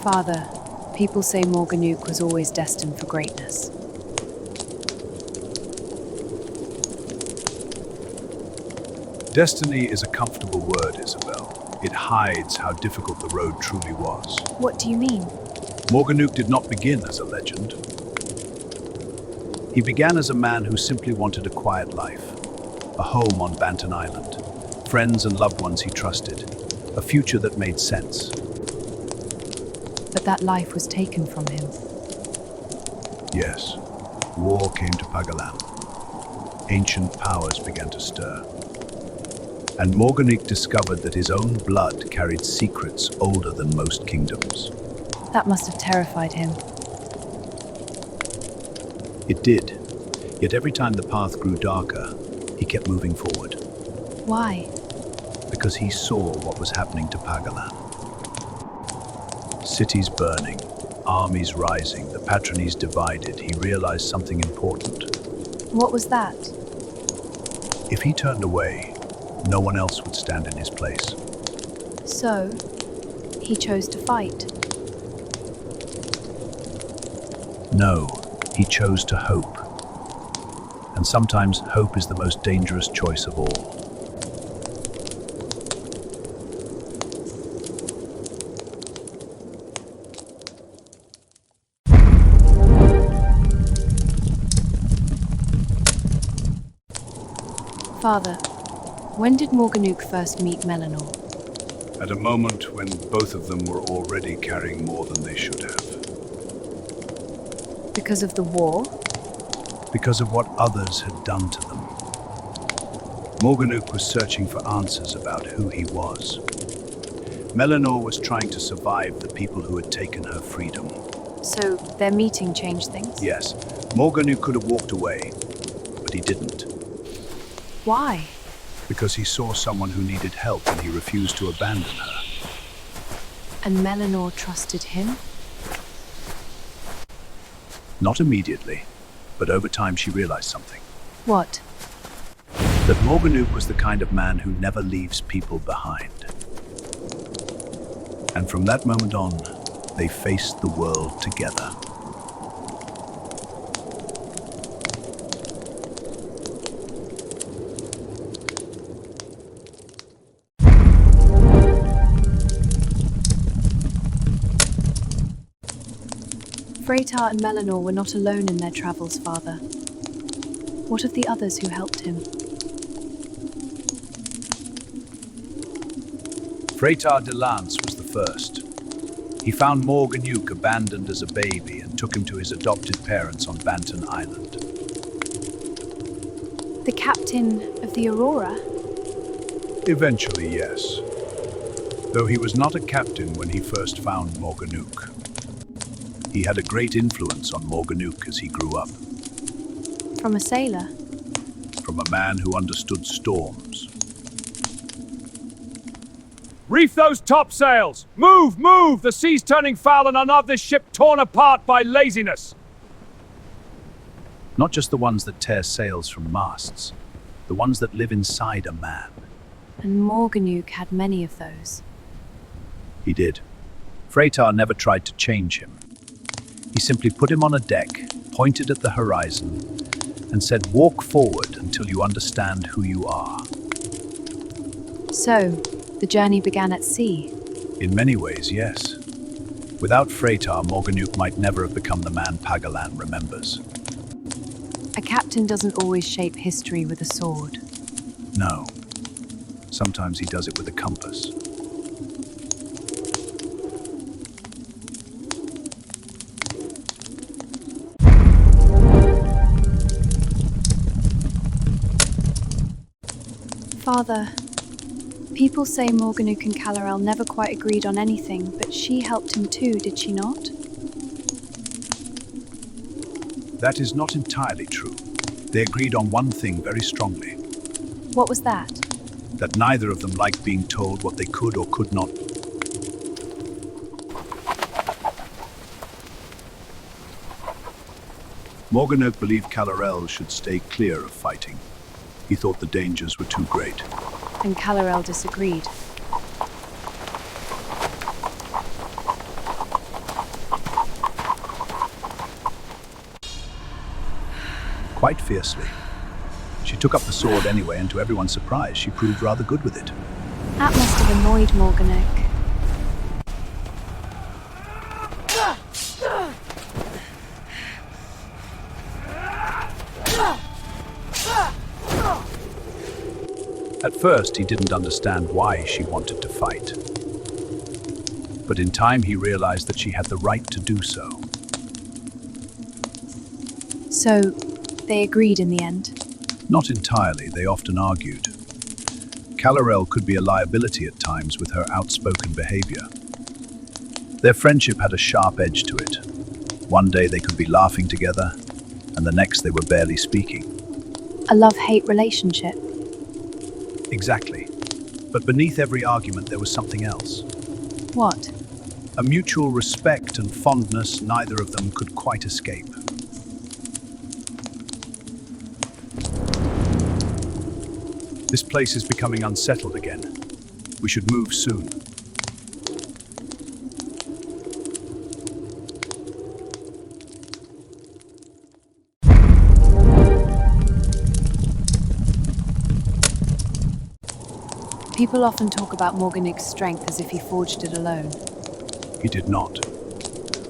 Father, people say Morganuke was always destined for greatness. Destiny is a comfortable word, Isabel. It hides how difficult the road truly was. What do you mean? Morganuke did not begin as a legend. He began as a man who simply wanted a quiet life, a home on Banton Island, friends and loved ones he trusted, a future that made sense. But that life was taken from him. Yes, war came to Pagalan. Ancient powers began to stir. And Morganuke discovered that his own blood carried secrets older than most kingdoms. That must have terrified him. It did. Yet every time the path grew darker, he kept moving forward. Why? Because he saw what was happening to Pagalan. Cities burning, armies rising, the patronies divided. He realized something important. What was that? If he turned away, no one else would stand in his place. So, he chose to fight. No, he chose to hope. And sometimes hope is the most dangerous choice of all. Father, when did Morganuke first meet Melanor? At a moment when both of them were already carrying more than they should have. Because of the war? Because of what others had done to them. Morganuke was searching for answers about who he was. Melanor was trying to survive the people who had taken her freedom. So their meeting changed things? Yes, Morganuke could have walked away, but he didn't. Why? Because he saw someone who needed help and he refused to abandon her. And Melanor trusted him? Not immediately, but over time she realized something. What? That Morganuke was the kind of man who never leaves people behind. And from that moment on, they faced the world together. Vaelor and Melanor were not alone in their travels, Father. What of the others who helped him? Vaelor de Lance was the first. He found Morganuke abandoned as a baby and took him to his adopted parents on Banton Island. The captain of the Aurora? Eventually, yes. Though he was not a captain when he first found Morganuke. He had a great influence on Morganuke as he grew up. From a sailor? From a man who understood storms. Reef those topsails! Move, move! The sea's turning foul and I'll have this ship torn apart by laziness! Not just the ones that tear sails from masts, the ones that live inside a man. And Morganuke had many of those. He did. Vaelor never tried to change him. He simply put him on a deck, pointed at the horizon, and said, "Walk forward until you understand who you are." So, the journey began at sea. In many ways, yes. Without Vaelor, Morganuke might never have become the man Pagalan remembers. A captain doesn't always shape history with a sword. No. Sometimes he does it with a compass. Father, people say Morganuke and Calorel never quite agreed on anything, but she helped him too, did she not? That is not entirely true. They agreed on one thing very strongly. What was that? That neither of them liked being told what they could or could not. Morganuke believed Calorel should stay clear of fighting. He thought the dangers were too great. And Calorel disagreed. quite fiercely. She took up the sword anyway, and to everyone's surprise, she proved rather good with it. That must have annoyed Morganuke. At first, he didn't understand why she wanted to fight. But in time, he realized that she had the right to do so. So, they agreed in the end. Not entirely, they often argued. Calarel could be a liability at times with her outspoken behavior. Their friendship had a sharp edge to it. One day they could be laughing together, and the next they were barely speaking. A love-hate relationship. Exactly. But beneath every argument there was something else. What? A mutual respect and fondness neither of them could quite escape. This place is becoming unsettled again. We should move soon. People often talk about Morganuke's strength as if he forged it alone. He did not.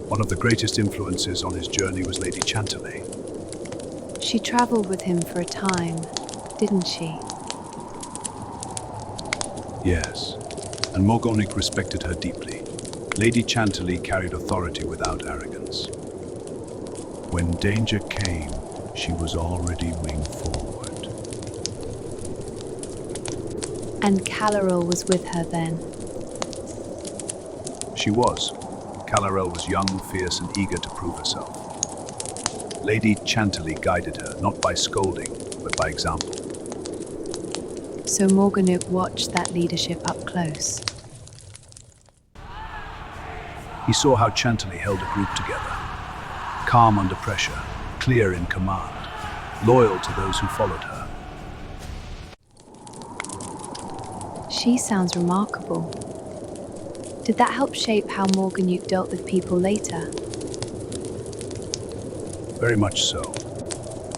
One of the greatest influences on his journey was Lady Chantilly. She traveled with him for a time, didn't she? Yes, and Morganuke respected her deeply. Lady Chantilly carried authority without arrogance. When danger came, she was already wing forward. And Calarel was with her then. She was. Calarel was young, fierce, and eager to prove herself. Lady Chantilly guided her, not by scolding, but by example. So Morganuke watched that leadership up close. He saw how Chantilly held a group together, calm under pressure, clear in command, loyal to those who followed her. She sounds remarkable. Did that help shape how Morganuke dealt with people later? Very much so.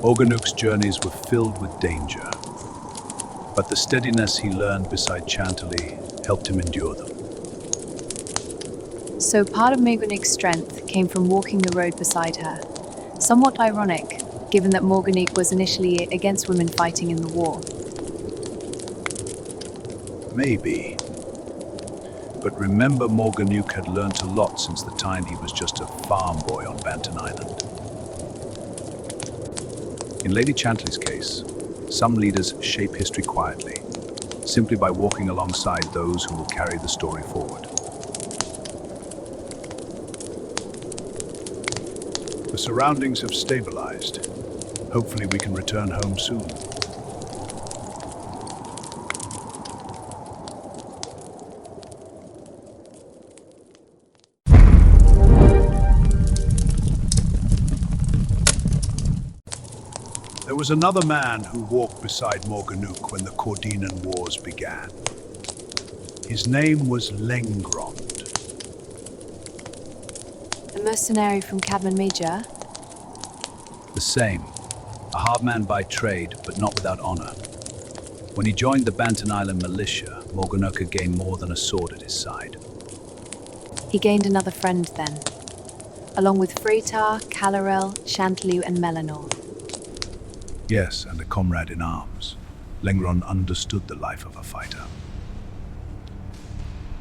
Morganuke's journeys were filled with danger, but the steadiness he learned beside Chantilly helped him endure them. So part of Morganuke's strength came from walking the road beside her. Somewhat ironic, given that Morganuke was initially against women fighting in the war. Maybe. But remember, Morganuke had learnt a lot since the time he was just a farm boy on Banton Island. In Lady Chantilly's case, some leaders shape history quietly, simply by walking alongside those who will carry the story forward. The surroundings have stabilized. Hopefully we can return home soon. There was another man who walked beside Morganuke when the Cordinan Wars began. His name was Lengrond. A mercenary from Cadman Major? The same. A hard man by trade, but not without honor. When he joined the Banton Island militia, Morganuke gained more than a sword at his side. He gained another friend then, along with Freytar, Calarel, Chantilly, and Melanor. Yes, and a comrade in arms. Lengrond understood the life of a fighter.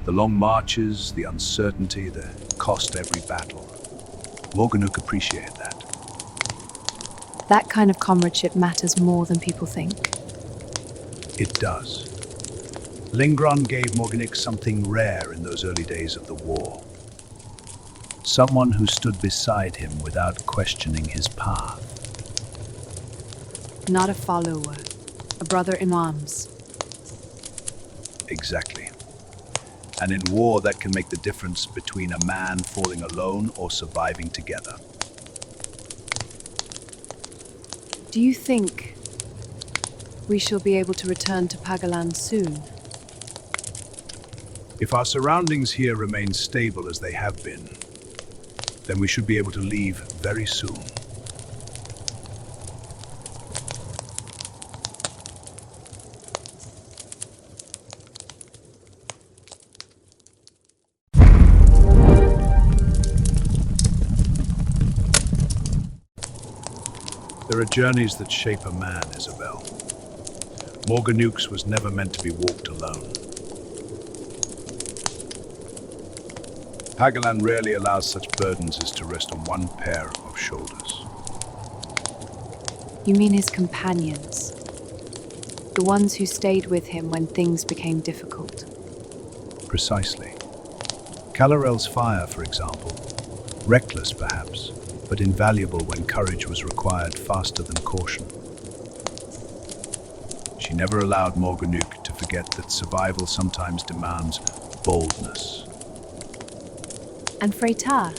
The long marches, the uncertainty, the cost every battle. Morganuke appreciated that. That kind of comradeship matters more than people think. It does. Lengrond gave Morganuke something rare in those early days of the war. Someone who stood beside him without questioning his path. Not a follower, a brother in arms. Exactly. And in war, that can make the difference between a man falling alone or surviving together. Do you think we shall be able to return to Pagaland soon? If our surroundings here remain stable as they have been, then we should be able to leave very soon. There are journeys that shape a man, Isabel. Morganuke's was never meant to be walked alone. Pagalan rarely allows such burdens as to rest on one pair of shoulders. You mean his companions? The ones who stayed with him when things became difficult? Precisely. Calarel's fire, for example. Reckless, perhaps, but invaluable when courage was required faster than caution. She never allowed Morganuke to forget that survival sometimes demands boldness. And Freytar?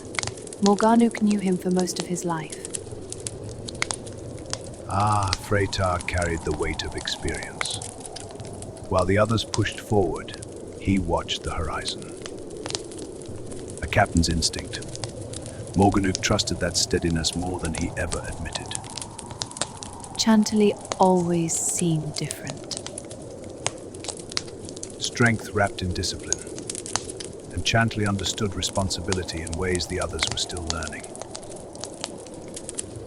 Morganuke knew him for most of his life. Freytar carried the weight of experience. While the others pushed forward, he watched the horizon. A captain's instinct. Morganuke trusted that steadiness more than he ever admitted. Chantilly always seemed different. Strength wrapped in discipline. And Chantilly understood responsibility in ways the others were still learning.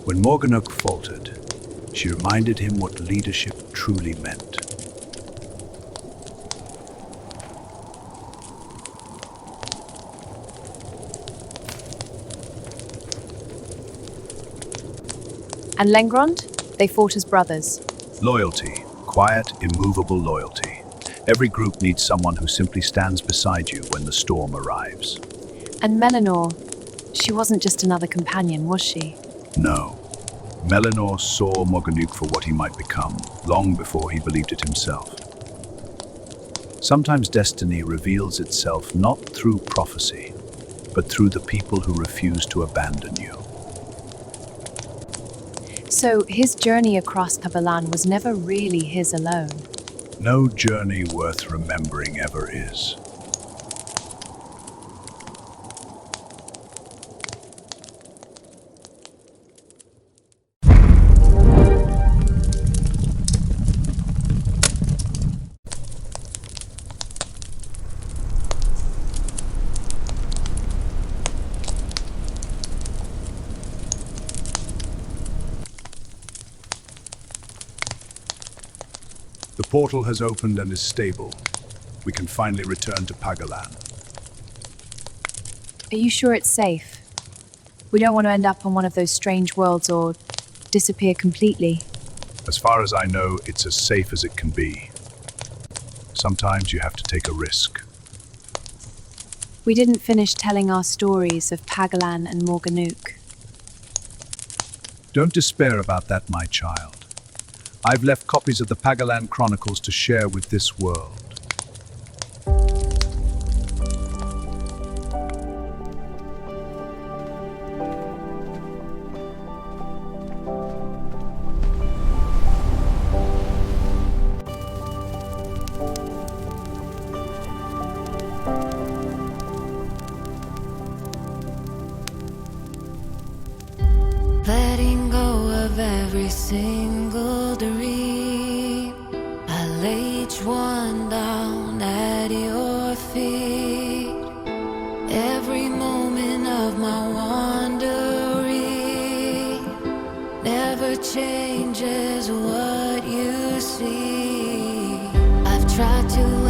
When Morganuke faltered, she reminded him what leadership truly meant. And Lengrond? They fought as brothers. Loyalty. Quiet, immovable loyalty. Every group needs someone who simply stands beside you when the storm arrives. And Melanor, she wasn't just another companion, was she? No. Melanor saw Morganuke for what he might become, long before he believed it himself. Sometimes destiny reveals itself not through prophecy, but through the people who refuse to abandon you. So his journey across Pagalan was never really his alone. No journey worth remembering ever is. The portal has opened and is stable. We can finally return to Pagalan. Are you sure it's safe? We don't want to end up on one of those strange worlds or disappear completely. As far as I know, it's as safe as it can be. Sometimes you have to take a risk. We didn't finish telling our stories of Pagalan and Morganuke. Don't despair about that, my child. I've left copies of the Pagalan Chronicles to share with this world. Letting go of every single dream, I lay each one down at your feet. Every moment of my wandering never changes what you see. I've tried to